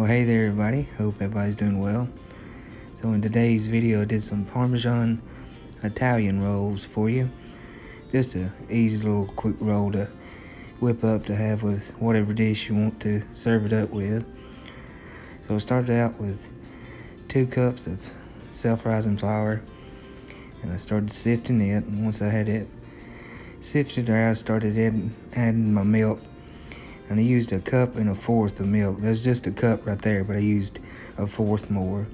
Well, hey there everybody, hope everybody's doing well. So in today's video I did some Parmesan Italian rolls for you. Just a easy little quick roll to whip up to have with whatever dish you want to serve it up with. So I started out with 2 cups of self-rising flour, and I started sifting it, and once I had it sifted out, I started adding my milk. And I used 1 1/4 cups of milk. That's just a cup right there, but I used 1/4 more.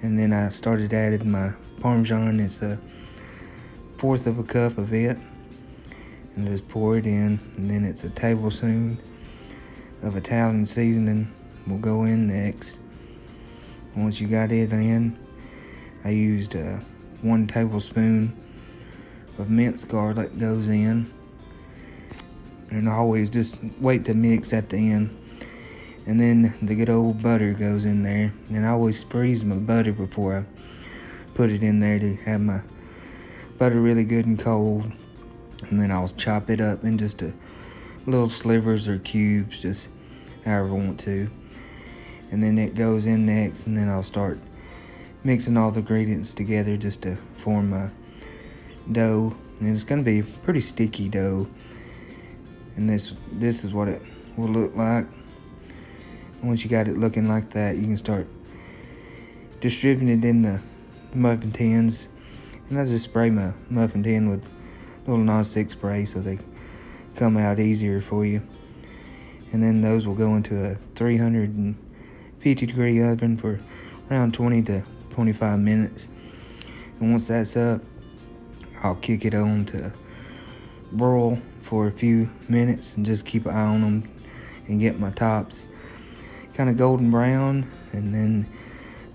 And then I started adding my Parmesan. It's 1/4 cup of it. And just pour it in. And then it's a tablespoon of Italian seasoning will go in next. Once you got it in, I used 1 tablespoon of minced garlic goes in. And I always just wait to mix at the end. And then the good old butter goes in there. And I always freeze my butter before I put it in there to have my butter really good and cold. And then I'll chop it up in just little slivers or cubes, just however I want to. And then it goes in next, and then I'll start mixing all the ingredients together just to form my dough. And it's going to be a pretty sticky dough. And this is what it will look like. Once you got it looking like that, you can start distributing it in the muffin tins. And I just spray my muffin tin with a little non-stick spray so they come out easier for you. And then those will go into a 350-degree oven for around 20 to 25 minutes. And once that's up, I'll kick it on to broil for a few minutes and just keep an eye on them and get my tops kind of golden brown, and then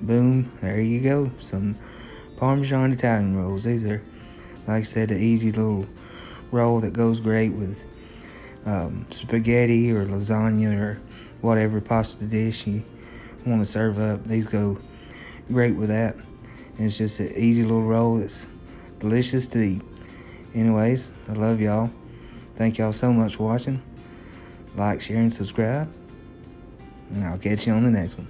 boom, there you go, some Parmesan Italian rolls. These are, like I said, an easy little roll that goes great with spaghetti or lasagna or whatever pasta dish you want to serve up. These go great with that, and it's just an easy little roll that's delicious to eat. Anyways, I love y'all. Thank y'all so much for watching. Like, share, and subscribe. And I'll catch you on the next one.